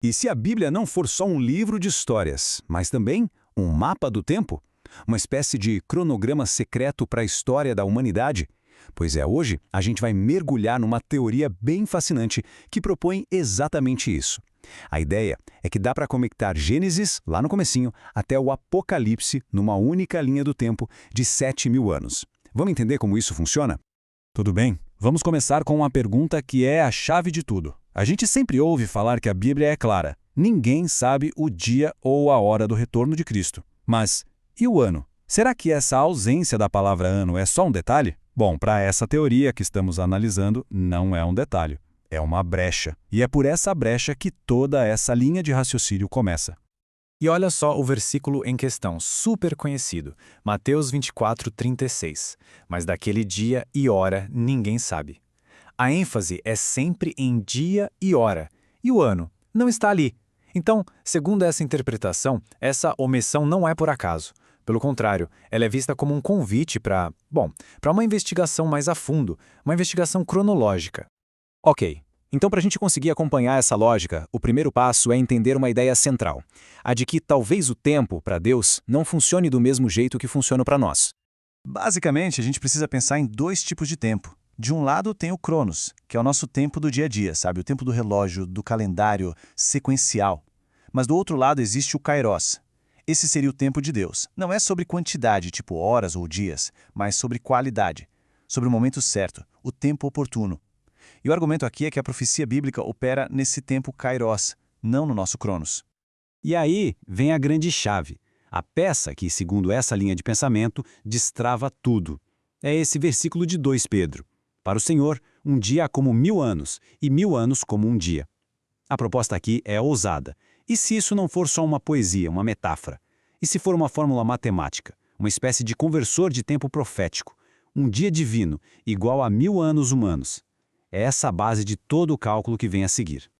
E se a Bíblia não for só um livro de histórias, mas também um mapa do tempo? Uma espécie de cronograma secreto para a história da humanidade? Pois é, hoje a gente vai mergulhar numa teoria bem fascinante que propõe exatamente isso. A ideia é que dá para conectar Gênesis, lá no comecinho, até o Apocalipse numa única linha do tempo de 7.000 anos. Vamos entender como isso funciona? Tudo bem, vamos começar com uma pergunta que é a chave de tudo. A gente sempre ouve falar que a Bíblia é clara. Ninguém sabe o dia ou a hora do retorno de Cristo. Mas, e o ano? Será que essa ausência da palavra ano é só um detalhe? Bom, para essa teoria que estamos analisando, não é um detalhe. É uma brecha. E é por essa brecha que toda essa linha de raciocínio começa. E olha só o versículo em questão, super conhecido, Mateus 24:36. Mas daquele dia e hora ninguém sabe. A ênfase é sempre em dia e hora, e o ano não está ali. Então, segundo essa interpretação, essa omissão não é por acaso. Pelo contrário, ela é vista como um convite para uma investigação mais a fundo, uma investigação cronológica. Ok, então para a gente conseguir acompanhar essa lógica, o primeiro passo é entender uma ideia central, a de que talvez o tempo, para Deus, não funcione do mesmo jeito que funciona para nós. Basicamente, a gente precisa pensar em dois tipos de tempo. De um lado tem o Cronos, que é o nosso tempo do dia a dia, sabe? O tempo do relógio, do calendário sequencial. Mas do outro lado existe o Kairos. Esse seria o tempo de Deus. Não é sobre quantidade, tipo horas ou dias, mas sobre qualidade, sobre o momento certo, o tempo oportuno. E o argumento aqui é que a profecia bíblica opera nesse tempo Kairos, não no nosso Cronos. E aí vem a grande chave, a peça que, segundo essa linha de pensamento, destrava tudo. É esse versículo de 2 Pedro. Para o Senhor, um dia é como 1000 anos, e 1000 anos como um dia. A proposta aqui é ousada. E se isso não for só uma poesia, uma metáfora? E se for uma fórmula matemática, uma espécie de conversor de tempo profético? Um dia divino igual a 1000 anos humanos. É essa a base de todo o cálculo que vem a seguir.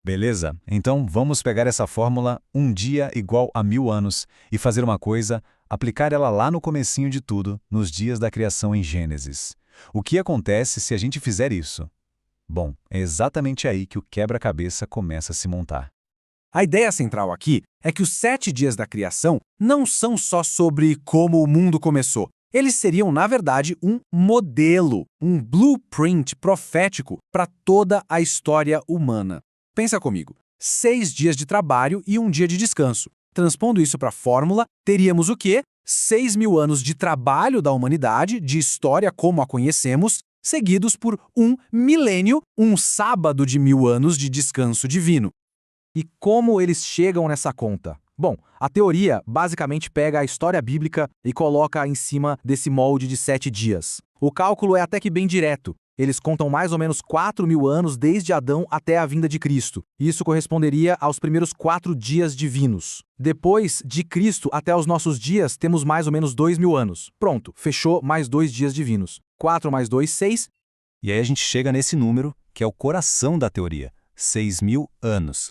Beleza, então vamos pegar essa fórmula, um dia igual a 1000 anos, e fazer uma coisa, aplicar ela lá no comecinho de tudo, nos dias da criação em Gênesis. O que acontece se a gente fizer isso? Bom, é exatamente aí que o quebra-cabeça começa a se montar. A ideia central aqui é que os 7 dias da criação não são só sobre como o mundo começou. Eles seriam, na verdade, um modelo, um blueprint profético para toda a história humana. Pensa comigo, 6 dias de trabalho e um dia de descanso. Transpondo isso para a fórmula, teríamos o quê? 6.000 anos de trabalho da humanidade, de história como a conhecemos, seguidos por um milênio, um sábado de 1000 anos de descanso divino. E como eles chegam nessa conta? Bom, a teoria basicamente pega a história bíblica e coloca em cima desse molde de 7 dias. O cálculo é até que bem direto. Eles contam mais ou menos 4.000 anos desde Adão até a vinda de Cristo. Isso corresponderia aos primeiros 4 dias divinos. Depois de Cristo até os nossos dias, temos mais ou menos 2.000 anos. Pronto, fechou mais 2 dias divinos. 4 mais 2, 6. E aí a gente chega nesse número, que é o coração da teoria, 6.000 anos.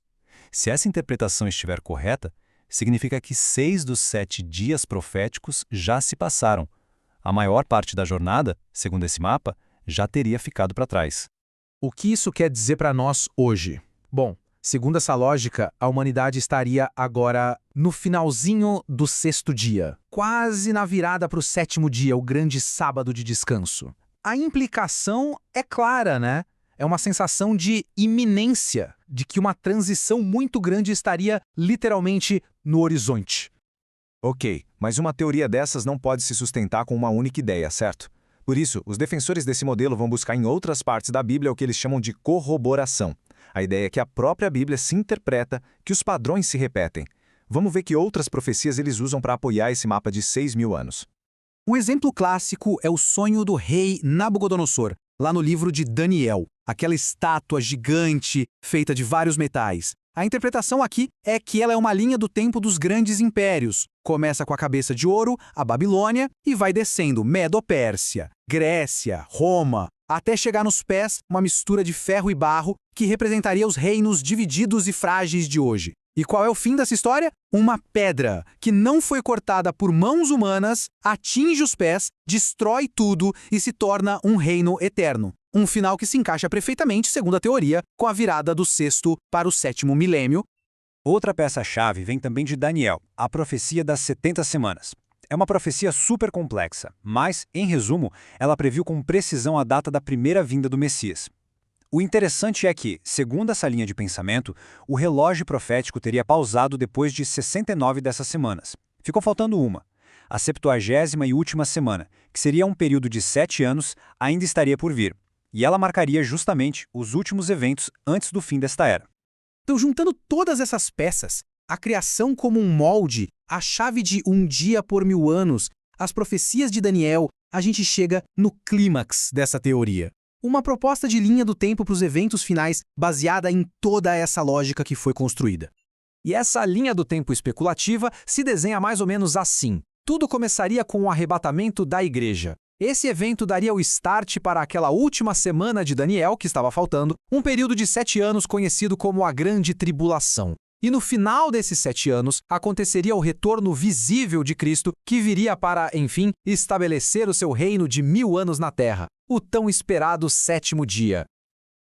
Se essa interpretação estiver correta, significa que 6 dos 7 dias proféticos já se passaram. A maior parte da jornada, segundo esse mapa, já teria ficado para trás. O que isso quer dizer para nós hoje? Bom, segundo essa lógica, a humanidade estaria agora no finalzinho do 6º dia, quase na virada para o 7º dia, o grande sábado de descanso. A implicação é clara, né? É uma sensação de iminência, de que uma transição muito grande estaria literalmente no horizonte. Ok, mas uma teoria dessas não pode se sustentar com uma única ideia, certo? Por isso, os defensores desse modelo vão buscar em outras partes da Bíblia o que eles chamam de corroboração. A ideia é que a própria Bíblia se interpreta, que os padrões se repetem. Vamos ver que outras profecias eles usam para apoiar esse mapa de 6.000 anos. Um exemplo clássico é o sonho do rei Nabucodonosor, lá no livro de Daniel, aquela estátua gigante feita de vários metais. A interpretação aqui é que ela é uma linha do tempo dos grandes impérios. Começa com a cabeça de ouro, a Babilônia, e vai descendo Medo-Pérsia, Grécia, Roma, até chegar nos pés uma mistura de ferro e barro que representaria os reinos divididos e frágeis de hoje. E qual é o fim dessa história? Uma pedra que não foi cortada por mãos humanas, atinge os pés, destrói tudo e se torna um reino eterno. Um final que se encaixa perfeitamente, segundo a teoria, com a virada do 6º para o 7º milênio, Outra peça-chave vem também de Daniel, a profecia das 70 semanas. É uma profecia super complexa, mas, em resumo, ela previu com precisão a data da primeira vinda do Messias. O interessante é que, segundo essa linha de pensamento, o relógio profético teria pausado depois de 69 dessas semanas. Ficou faltando uma. A 70ª e última semana, que seria um período de 7 anos, ainda estaria por vir. E ela marcaria justamente os últimos eventos antes do fim desta era. Então, juntando todas essas peças, a criação como um molde, a chave de um dia por 1000 anos, as profecias de Daniel, a gente chega no clímax dessa teoria. Uma proposta de linha do tempo para os eventos finais baseada em toda essa lógica que foi construída. E essa linha do tempo especulativa se desenha mais ou menos assim. Tudo começaria com o arrebatamento da igreja. Esse evento daria o start para aquela última semana de Daniel, que estava faltando, um período de 7 anos conhecido como a Grande Tribulação. E no final desses 7 anos, aconteceria o retorno visível de Cristo, que viria para, enfim, estabelecer o seu reino de 1000 anos na Terra, o tão esperado 7º dia.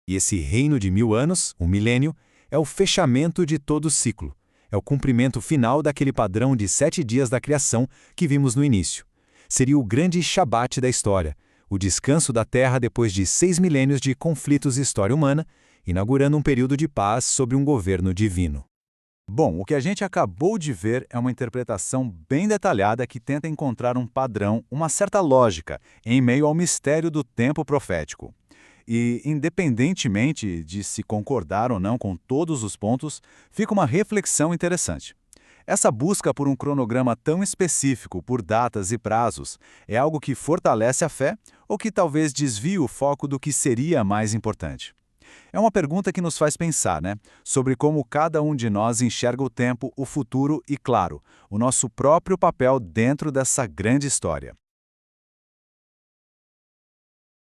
E esse reino de 1000 anos, o milênio, é o fechamento de todo o ciclo. É o cumprimento final daquele padrão de 7 dias da criação que vimos no início. Seria o grande Shabat da história, o descanso da Terra depois de 6 milênios de conflitos e história humana, inaugurando um período de paz sob um governo divino. Bom, o que a gente acabou de ver é uma interpretação bem detalhada que tenta encontrar um padrão, uma certa lógica, em meio ao mistério do tempo profético. E, independentemente de se concordar ou não com todos os pontos, fica uma reflexão interessante. Essa busca por um cronograma tão específico, por datas e prazos, é algo que fortalece a fé ou que talvez desvie o foco do que seria mais importante? É uma pergunta que nos faz pensar, né? Sobre como cada um de nós enxerga o tempo, o futuro e, claro, o nosso próprio papel dentro dessa grande história.